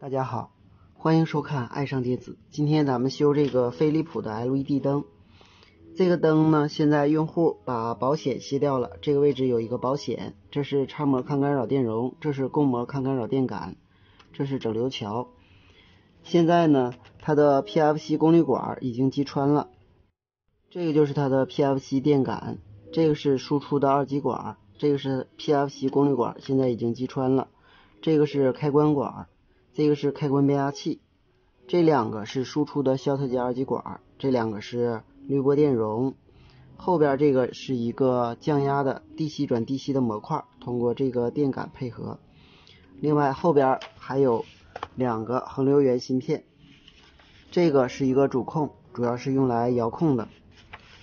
大家好，欢迎收看爱上电子。今天咱们修这个飞利浦的 LED 灯。这个灯呢，现在用户把保险卸掉了，这个位置有一个保险，这是插模抗干扰电容，这是供膜抗干扰电感，这是整流桥。现在呢，它的 PFC 功率管已经击穿了，这个就是它的 PFC 电感，这个是输出的二极管，这个是 PFC 功率管，现在已经击穿了。这个是开关管，这个是开关变压器，这两个是输出的肖特级二极管，这两个是滤波电容，后边这个是一个降压的 DC 转 DC 的模块，通过这个电感配合。另外后边还有两个恒流源芯片，这个是一个主控，主要是用来遥控的。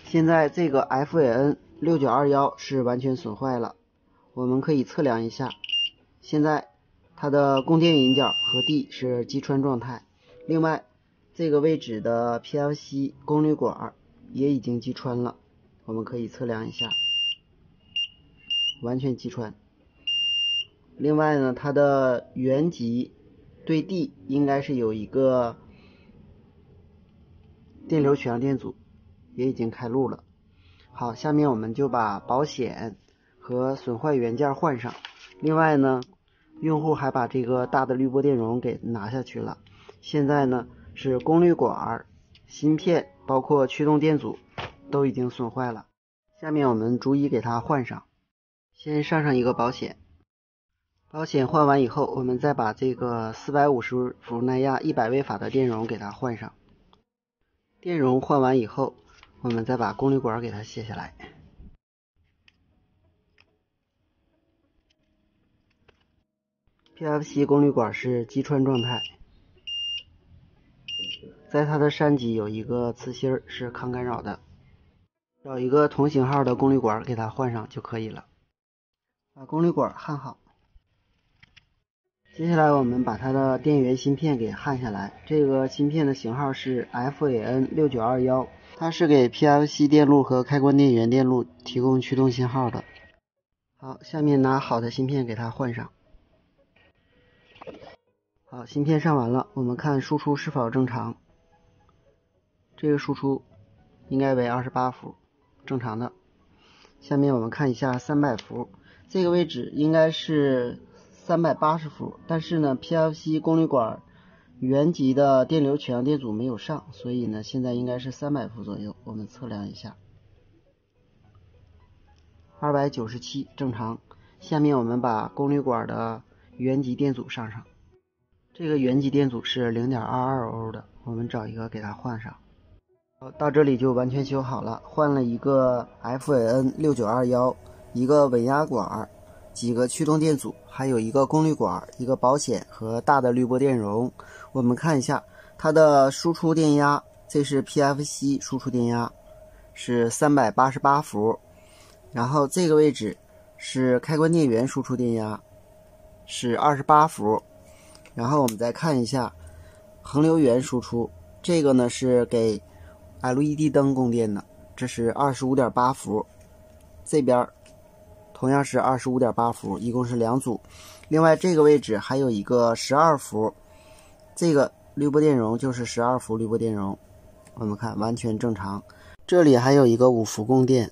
现在这个 FAN6921是完全损坏了，我们可以测量一下，现在它的供电引脚和地是击穿状态，另外这个位置的 PFC 功率管也已经击穿了，我们可以测量一下，完全击穿。另外呢，它的原极对地应该是有一个电流取样电阻，也已经开路了。好，下面我们就把保险和损坏元件换上。另外呢，用户还把这个大的滤波电容给拿下去了。现在呢是功率管、芯片包括驱动电阻都已经损坏了。下面我们逐一给它换上。先上一个保险，保险换完以后，我们再把这个450伏耐压100微法的电容给它换上。电容换完以后，我们再把功率管给它卸下来。PFC 功率管是击穿状态，在它的山脊有一个磁芯是抗干扰的，找一个同型号的功率管给它换上就可以了。把功率管焊好。接下来我们把它的电源芯片给焊下来，这个芯片的型号是 FAN6921，它是给 PFC 电路和开关电源电路提供驱动信号的。好，下面拿好的芯片给它换上。好，芯片上完了，我们看输出是否正常。这个输出应该为28伏，正常的。下面我们看一下300伏，这个位置应该是380伏，但是呢 PFC 功率管原极的电流取样电阻没有上，所以呢现在应该是300伏左右。我们测量一下，297正常。下面我们把功率管的原极电阻上。这个原极电阻是 0.22 欧的，我们找一个给它换上。到这里就完全修好了，换了一个 FAN6921，一个稳压管，几个驱动电阻，还有一个功率管，一个保险和大的滤波电容。我们看一下它的输出电压，这是 PFC 输出电压是388伏，然后这个位置是开关电源输出电压是28伏，然后我们再看一下恒流源输出，这个呢是给 LED 灯供电的，这是 25.8 伏，这边同样是 25.8 伏，一共是两组。另外这个位置还有一个12伏，这个滤波电容就是12伏滤波电容，我们看完全正常。这里还有一个5伏供电，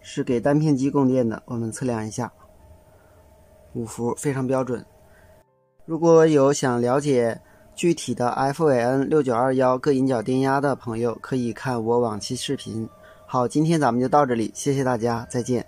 是给单片机供电的，我们测量一下，5伏非常标准。如果有想了解具体的 FAN6921各引脚电压的朋友，可以看我往期视频。好，今天咱们就到这里，谢谢大家，再见。